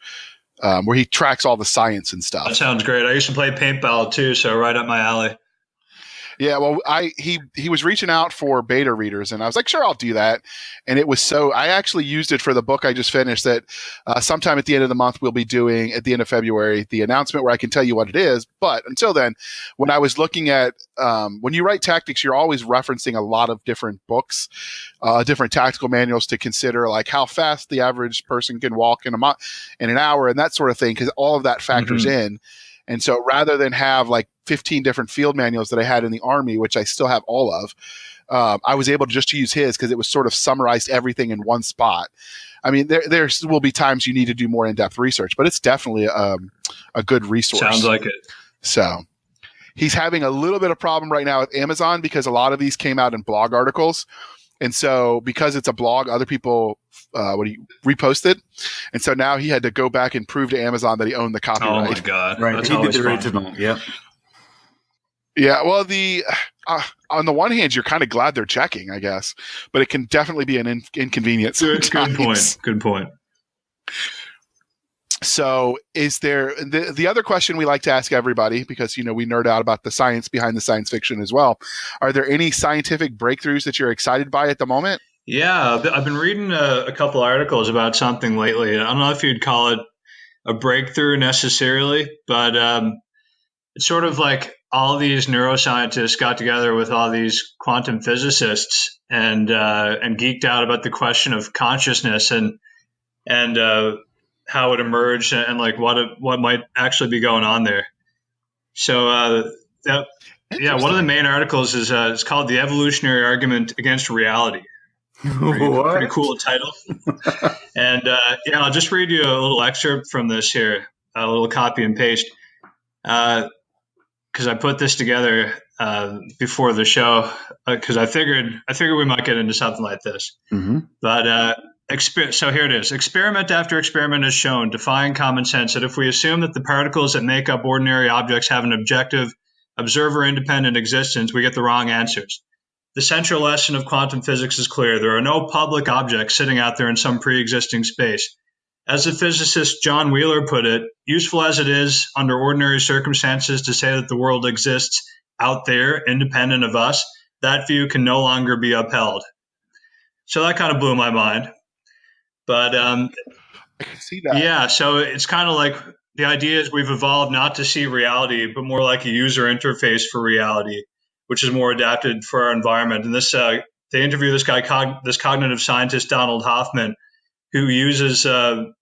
where he tracks all the science and stuff. That sounds great. I used to play paintball too, so right up my alley. Yeah, well, he was reaching out for beta readers, and I was like, sure, I'll do that. And it was so I actually used it for the book I just finished. That sometime at the end of the month we'll be doing at the end of February the announcement where I can tell you what it is. But until then, when I was looking at when you write tactics, you're always referencing a lot of different books, different tactical manuals to consider, like how fast the average person can walk in an hour and that sort of thing, because all of that factors in. And so rather than have like 15 different field manuals that I had in the Army, which I still have all of, I was able to just use his because it was sort of summarized everything in one spot. I mean, there will be times you need to do more in-depth research, but it's definitely a good resource. Sounds like it. So he's having a little bit of problem right now with Amazon because a lot of these came out in blog articles. And so because it's a blog, other people reposted. And so now he had to go back and prove to Amazon that he owned the copyright. Oh, my God. Right. That's He did always the fun. original. Yep. Yeah, well, on the one hand, you're kind of glad they're checking, I guess, but it can definitely be an inconvenience. Good point. Good point. So is there the other question we like to ask everybody, because, we nerd out about the science behind the science fiction as well. Are there any scientific breakthroughs that you're excited by at the moment? Yeah, I've been reading a couple articles about something lately. I don't know if you'd call it a breakthrough necessarily, but it's sort of like all these neuroscientists got together with all these quantum physicists and geeked out about the question of consciousness and how it emerged and like what might actually be going on there. So one of the main articles is it's called "The Evolutionary Argument Against Reality." Pretty cool title. And I'll just read you a little excerpt from this here, a little copy and paste. Because I put this together before the show because I figured we might get into something like this. Mm-hmm. But so here it is. Experiment after experiment has shown, defying common sense, that if we assume that the particles that make up ordinary objects have an objective, observer-independent existence, we get the wrong answers. The central lesson of quantum physics is clear. There are no public objects sitting out there in some pre-existing space. As the physicist John Wheeler put it, useful as it is under ordinary circumstances to say that the world exists out there, independent of us, that view can no longer be upheld. So that kind of blew my mind. But I can see that. Yeah, so it's kind of like the idea is we've evolved not to see reality, but more like a user interface for reality, which is more adapted for our environment. And this they interview this guy, this cognitive scientist, Donald Hoffman, who uses the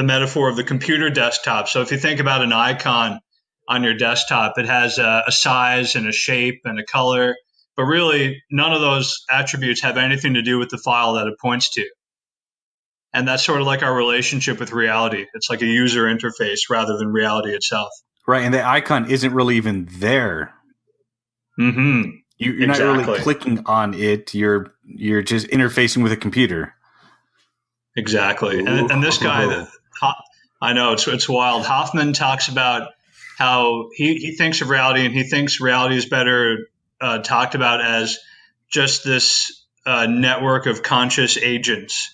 metaphor of the computer desktop. So if you think about an icon on your desktop, it has a size and a shape and a color, but really none of those attributes have anything to do with the file that it points to. And that's sort of like our relationship with reality. It's like a user interface rather than reality itself. Right, and the icon isn't really even there. Mm-hmm. You're not really clicking on it. You're just interfacing with a computer. Exactly. And this guy, I know it's wild. Hoffman talks about how he thinks of reality, and he thinks reality is better talked about as just this network of conscious agents.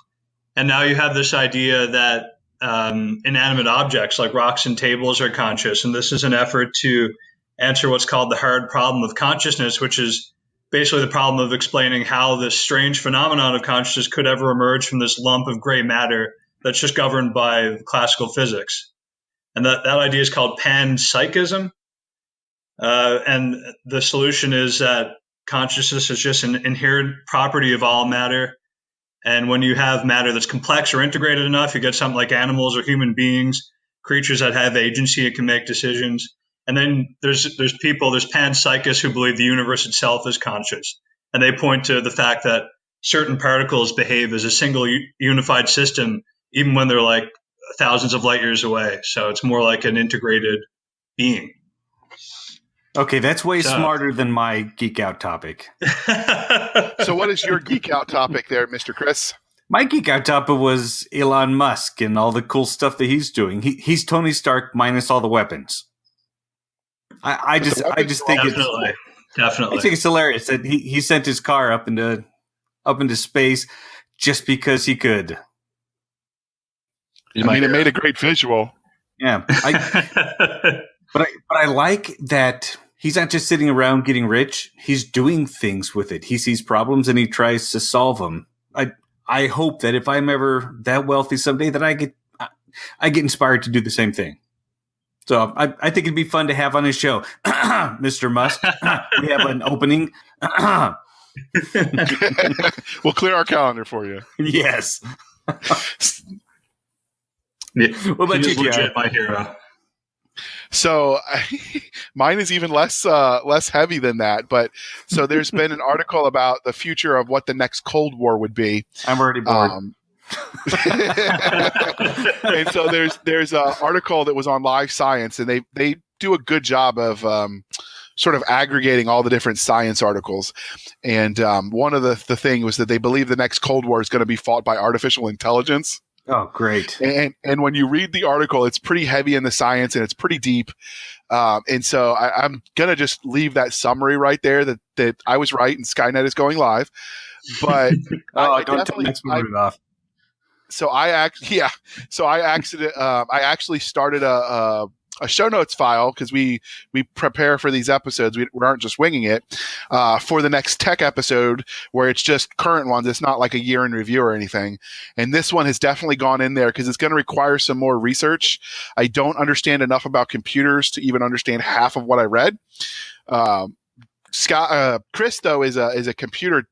And now you have this idea that inanimate objects like rocks and tables are conscious. And this is an effort to answer what's called the hard problem of consciousness, which is basically the problem of explaining how this strange phenomenon of consciousness could ever emerge from this lump of gray matter that's just governed by classical physics. And that idea is called panpsychism. And the solution is that consciousness is just an inherent property of all matter. And when you have matter that's complex or integrated enough, you get something like animals or human beings, creatures that have agency and can make decisions. And then there's panpsychists who believe the universe itself is conscious. And they point to the fact that certain particles behave as a single unified system, even when they're like thousands of light years away. So it's more like an integrated being. Okay, that's way smarter than my geek out topic. So what is your geek out topic there, Mr. Chris? My geek out topic was Elon Musk and all the cool stuff that he's doing. He's Tony Stark minus all the weapons. I just think definitely. I think it's hilarious that he sent his car up into space just because he could. I mean, it made a great visual. Yeah, but I like that he's not just sitting around getting rich. He's doing things with it. He sees problems and he tries to solve them. I hope that if I'm ever that wealthy someday, that I get inspired to do the same thing. So I think it'd be fun to have on his show, Mr. Musk. We have an opening. We'll clear our calendar for you. Yes. Yeah, what about you, legit my hero. So mine is even less heavy than that. But so there's been an article about the future of what the next Cold War would be. I'm already bored. And so there's an article that was on Live Science, and they do a good job of sort of aggregating all the different science articles. And one of the thing was that they believe the next Cold War is going to be fought by artificial intelligence. Oh, great. And when you read the article, it's pretty heavy in the science and it's pretty deep. And so I'm going to just leave that summary right there that I was right and Skynet is going live. But don't tell me it off. So I actually started a show notes file because we prepare for these episodes. We aren't just winging it for the next tech episode where it's just current ones. It's not like a year in review or anything. And this one has definitely gone in there because it's going to require some more research. I don't understand enough about computers to even understand half of what I read. Chris though is a computer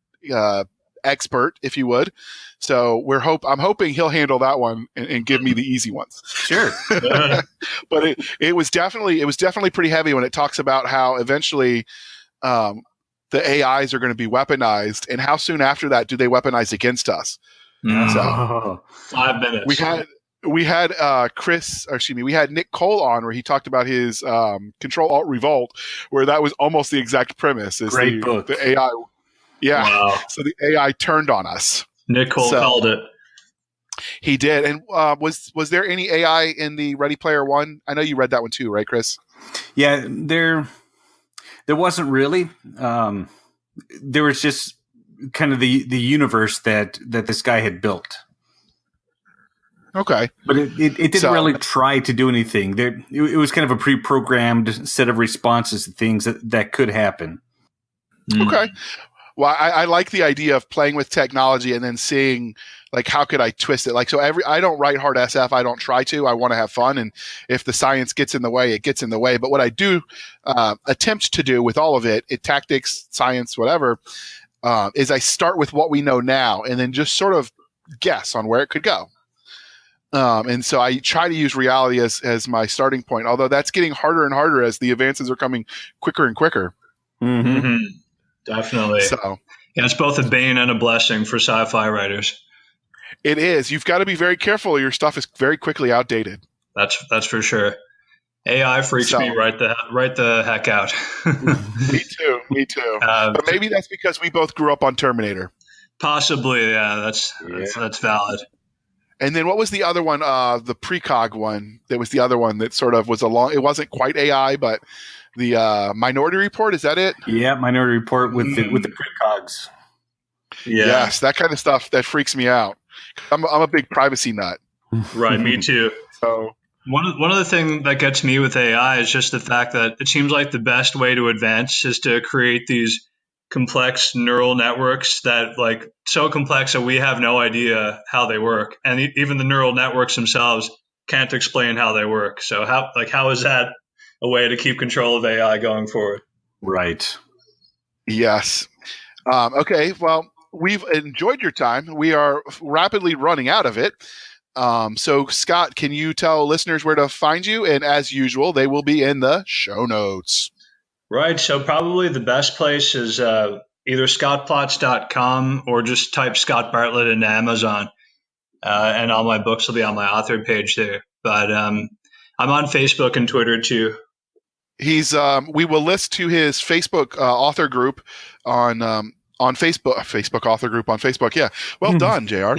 expert, if you would. So I'm hoping he'll handle that one and give me the easy ones. Sure. But it was definitely pretty heavy when it talks about how eventually the AIs are going to be weaponized, and how soon after that do they weaponize against us? So 5 minutes. We had we had Nick Cole on where he talked about his Control Alt Revolt, where that was almost the exact premise. Is Great book. The AI. Yeah. Wow. So the AI turned on us. Nick Cole called it. He did. And was there any AI in the Ready Player One? I know you read that one too, right, Chris? Yeah, there wasn't really. There was just kind of the universe that this guy had built. Okay. But it didn't really try to do anything. It was kind of a pre-programmed set of responses to things that could happen. Okay. Well, I like the idea of playing with technology and then seeing, like, how could I twist it? Like, so I don't write hard SF. I don't try to. I want to have fun. And if the science gets in the way, it gets in the way. But what I do attempt to do with all of it, tactics, science, whatever, is I start with what we know now and then just sort of guess on where it could go. And so I try to use reality as my starting point, although that's getting harder and harder as the advances are coming quicker and quicker. Mm-hmm. Mm-hmm. Definitely. So yeah, it's both a bane and a blessing for sci-fi writers. It is. You've got to be very careful. Your stuff is very quickly outdated. That's for sure. AI freaks me right the heck out. Me too. But maybe that's because we both grew up on Terminator. Possibly, yeah. That's valid. And then what was the other one? The precog one. That was the other one that sort of was it wasn't quite AI, but the Minority Report. Is that it? Yeah, Minority Report with the precogs. Yeah. Yes, that kind of stuff that freaks me out. I'm a big privacy nut. Right, me too. So one of the things that gets me with AI is just the fact that it seems like the best way to advance is to create these complex neural networks that, like, so complex that we have no idea how they work, and even the neural networks themselves can't explain how they work. So how is that a way to keep control of AI going forward? Right. Yes. Okay. Well, we've enjoyed your time. We are rapidly running out of it. So, Scott, can you tell listeners where to find you? And as usual, they will be in the show notes. Right. So probably the best place is either scottplots.com or just type Scott Bartlett into Amazon. And all my books will be on my author page there. But I'm on Facebook and Twitter too. He's we will list to his Facebook author group on Facebook author group on Facebook. Yeah. Well done, JR.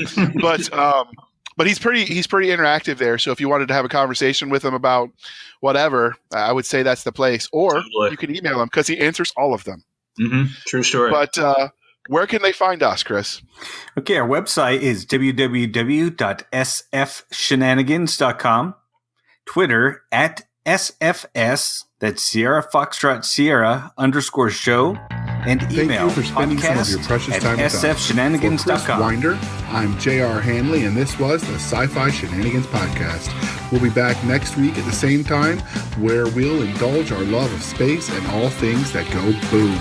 But he's pretty interactive there. So if you wanted to have a conversation with him about whatever, I would say that's the place. Or you can email him because he answers all of them. Mm-hmm. True story. But where can they find us, Chris? Okay, our website is www.sfshenanigans.com. Twitter @SFS, that's Sierra Foxtrot Sierra _show. And email Thank you for spending some of your precious time with us. sfshenanigans.com. For Chris Winder, I'm J.R. Hanley, and this was the Sci-Fi Shenanigans Podcast. We'll be back next week at the same time, where we'll indulge our love of space and all things that go boom.